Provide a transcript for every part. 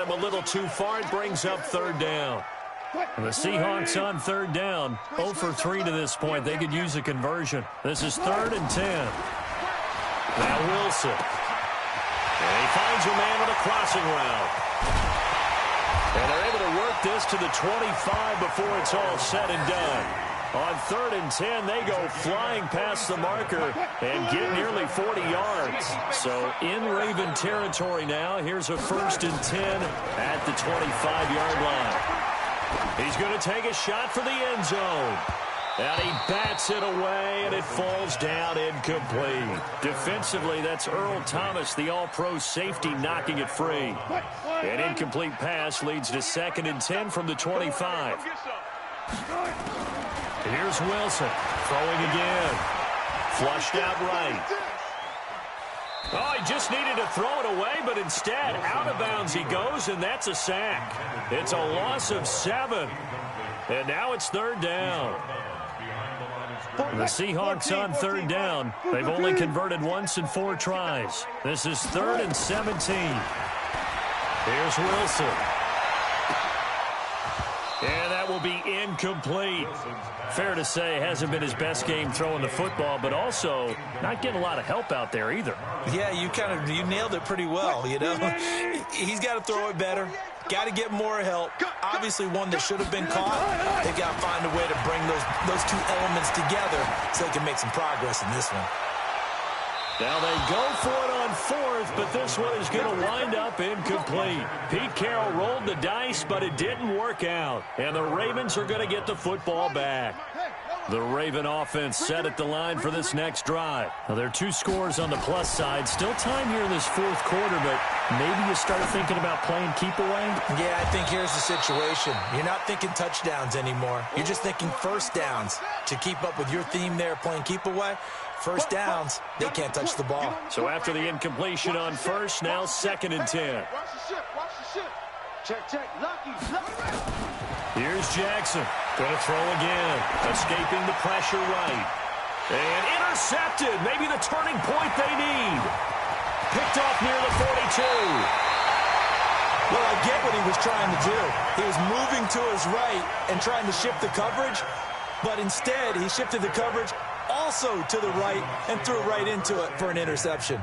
A little too far. It brings up third down. And the Seahawks on third down, 0 for 3 to this point. They could use a conversion. This is 3rd and 10. Now Wilson. And he finds a man with a crossing route. And they're able to work this to the 25 before it's all said and done. On 3rd and 10, they go flying past the marker and get nearly 40 yards. So in Raven territory now, here's a 1st and 10 at the 25-yard line. He's going to take a shot for the end zone. And he bats it away, and it falls down incomplete. Defensively, that's Earl Thomas, the all-pro safety, knocking it free. An incomplete pass leads to 2nd and 10 from the 25. Here's Wilson, throwing again. Flushed out right. Oh, he just needed to throw it away, but instead, out of bounds he goes, and that's a sack. It's a loss of 7. And now it's 3rd down. The Seahawks on 3rd down. They've only converted once in 4 tries. This is 3rd and 17. Here's Wilson. And that will be incomplete. Fair to say, hasn't been his best game throwing the football, but also not getting a lot of help out there either. Yeah, you nailed it pretty well, you know. He's got to throw it better. Got to get more help. Obviously one that should have been caught. They've got to find a way to bring those two elements together so they can make some progress in this one. Now they go for it on 4th, but this one is going to wind up incomplete. Pete Carroll rolled the dice, but it didn't work out. And the Ravens are going to get the football back. The Raven offense set at the line for this next drive. Now there are 2 scores on the plus side. Still time here in this 4th quarter, but maybe you start thinking about playing keep away? Yeah, I think here's the situation. You're not thinking touchdowns anymore. You're just thinking first downs. To keep up with your theme there, playing keep away, first downs, they can't touch the ball. So after the incompletion on 1st, now 2nd and 10. Check. Lucky. Here's Jackson. Going to throw again. Escaping the pressure right. And intercepted. Maybe the turning point they need. Picked off near the 42. Well, I get what he was trying to do. He was moving to his right and trying to shift the coverage. But instead, he shifted the coverage also to the right and threw right into it for an interception.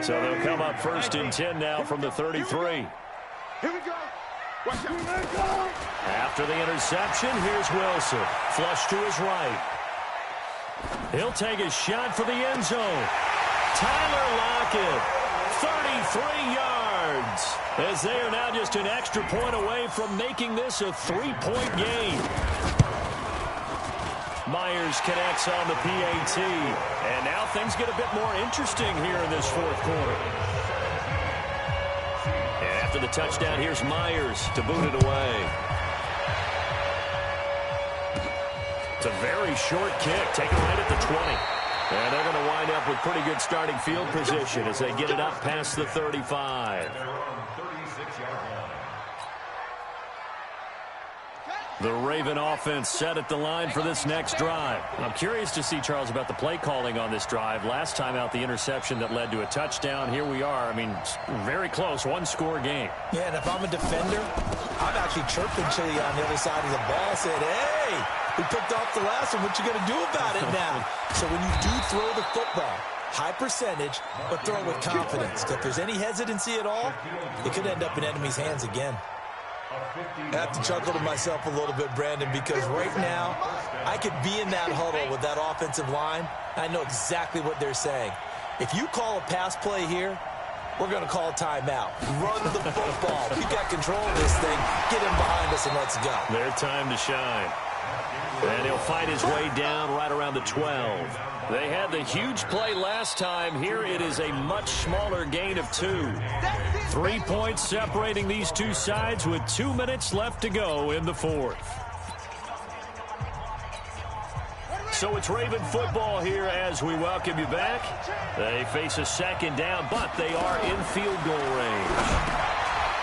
So they'll come up 1st and 10 now from the 33. Here we go. After the interception, here's Wilson. Flush to his right. He'll take a shot for the end zone. Tyler Lockett, 33 yards. As they are now just an extra point away from making this a 3-point game. Myers connects on the PAT. And now things get a bit more interesting here in this 4th quarter. And after the touchdown, here's Myers to boot it away. It's a very short kick, taken right at the 20. And they're going to wind up with pretty good starting field position as they get it up past the 35. The Raven offense set at the line for this next drive. I'm curious to see, Charles, about the play calling on this drive. Last time out, the interception that led to a touchdown. Here we are. I mean, very close, 1-score game. Yeah, and if I'm a defender, I'm actually chirping Chili on the other side of the ball, saying, hey, we picked off the last one. What you going to do about it now? So when you do throw the football, high percentage, but throw it with confidence. If there's any hesitancy at all, it could end up in enemy's hands again. I have to chuckle to myself a little bit, Brandon, because right now I could be in that huddle with that offensive line. I know exactly what they're saying. If you call a pass play here, we're going to call a timeout. Run the football. We got control of this thing. Get him behind us and let's go. Their time to shine. And he'll fight his way down right around the 12. They had the huge play last time. Here it is a much smaller gain of 2. 3 points separating these two sides with 2 minutes left to go in the 4th. So it's Raven football here as we welcome you back. They face a 2nd down, but they are in field goal range.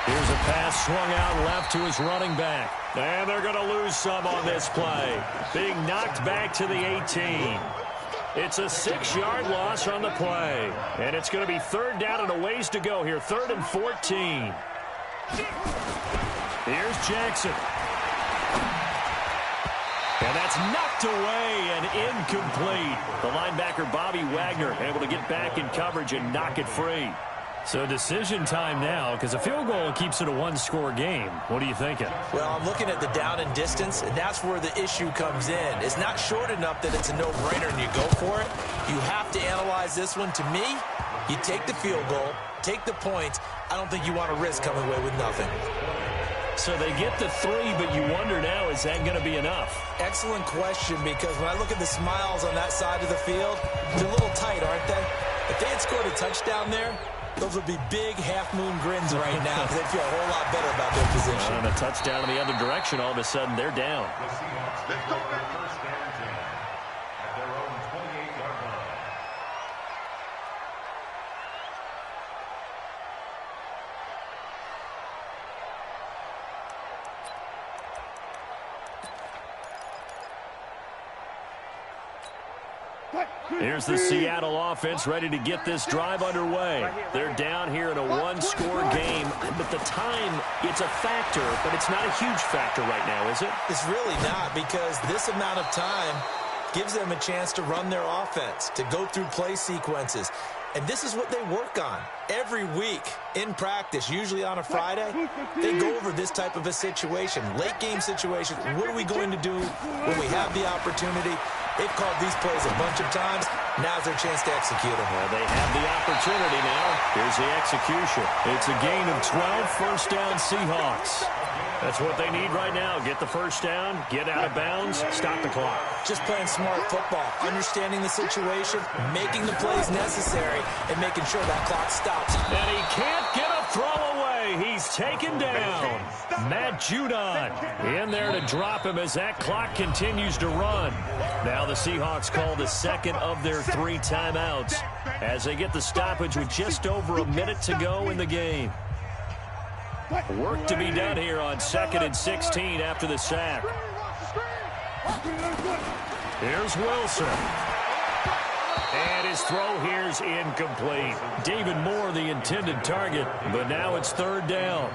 Here's a pass swung out left to his running back. And they're going to lose some on this play. Being knocked back to the 18. It's a 6-yard loss on the play. And it's going to be 3rd down and a ways to go here. 3rd and 14. Here's Jackson. And that's knocked away and incomplete. The linebacker, Bobby Wagner, able to get back in coverage and knock it free. So decision time now, because a field goal keeps it a one-score game. What are you thinking? Well, I'm looking at the down and distance, and that's where the issue comes in. It's not short enough that it's a no-brainer and you go for it. You have to analyze this one. To me, you take the field goal, take the points. I don't think you want to risk coming away with nothing. So they get the 3, but you wonder now, is that going to be enough? Excellent question, because when I look at the smiles on that side of the field, they're a little tight, aren't they? If they had scored a touchdown there, those would be big half-moon grins right now because they feel a whole lot better about their position. And a touchdown in the other direction, all of a sudden, they're down. Here's the Seattle offense ready to get this drive underway. They're down here in a one-score game, but the time, it's a factor, but it's not a huge factor right now, is it? It's really not, because this amount of time gives them a chance to run their offense, to go through play sequences. And this is what they work on every week in practice, usually on a Friday. They go over this type of a situation, late game situation. What are we going to do when we have the opportunity? They've called these plays a bunch of times. Now's their chance to execute them. Well, they have the opportunity now. Here's the execution. It's a gain of 12, first down Seahawks. That's what they need right now. Get the first down, get out of bounds, stop the clock. Just playing smart football, understanding the situation, making the plays necessary, and making sure that clock stops. And he can't get a throw away. He's taken down. Matt Judon in there to drop him as that clock continues to run. Now the Seahawks call the second of their 3 timeouts as they get the stoppage with just over a minute to go in the game. Work to be done here on 2nd and 16 after the sack. Here's Wilson. And his throw here's incomplete. David Moore, the intended target, but now it's 3rd down.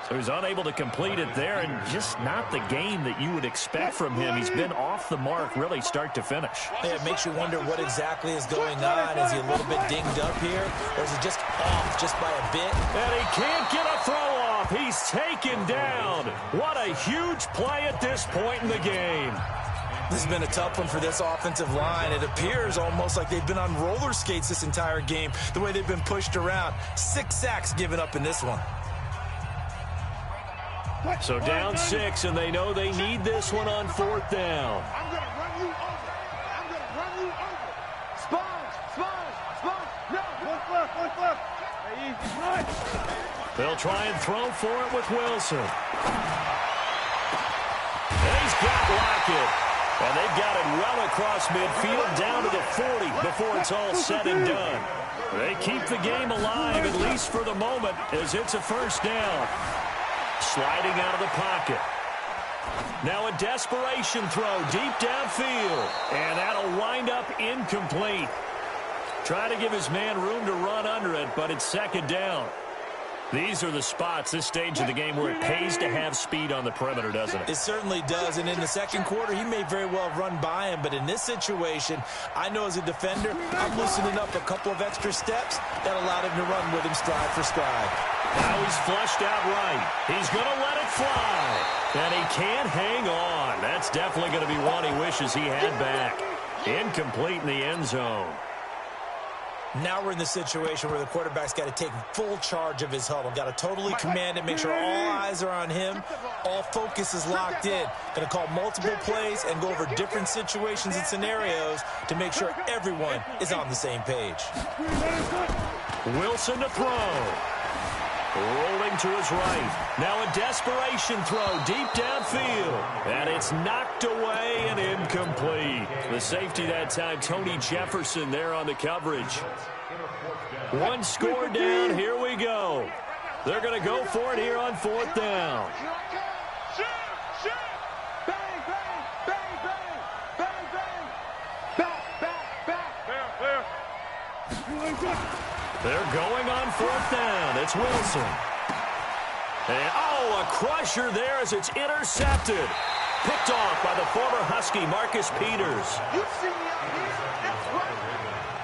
So he's unable to complete it there, and just not the game that you would expect from him. He's been off the mark, really, start to finish. Yeah, it makes you wonder what exactly is going on. Is he a little bit dinged up here, or is it just off just by a bit? And he can't get a throw off. He's taken down. What a huge play at this point in the game. This has been a tough one for this offensive line. It appears almost like they've been on roller skates this entire game, the way they've been pushed around. 6 sacks given up in this one. So down 6, and they know they need this one on 4th down. I'm going to run you over. I'm going to run you over. Sponge. No, look left. Hey, easy, nice. They'll try and throw for it with Wilson. And he's got Lockett. And they've got it well across midfield down to the 40 before it's all said and done. They keep the game alive, at least for the moment, as it's a 1st down. Sliding out of the pocket. Now a desperation throw deep downfield. And that'll wind up incomplete. Try to give his man room to run under it, but it's 2nd down. These are the spots, this stage of the game, where it pays to have speed on the perimeter, doesn't it? It certainly does, and in the 2nd quarter, he may very well run by him, but in this situation, I know as a defender, I'm loosening up a couple of extra steps that allowed him to run with him stride for stride. Now he's flushed out right. He's going to let it fly, and he can't hang on. That's definitely going to be one he wishes he had back. Incomplete in the end zone. Now we're in the situation where the quarterback's got to take full charge of his huddle. Got to totally command it, make sure all eyes are on him. All focus is locked in. Going to call multiple plays and go over different situations and scenarios to make sure everyone is on the same page. Wilson to throw. Rolling to his right. Now a desperation throw deep downfield. And it's knocked away and incomplete. The safety that time, Tony Jefferson, there on the coverage. 1 score down. Here we go. They're going to go for it here on 4th down. They're going on 4th down. It's Wilson. And, oh, a crusher there as it's intercepted. Picked off by the former Husky, Marcus Peters. You see me up here, that's right.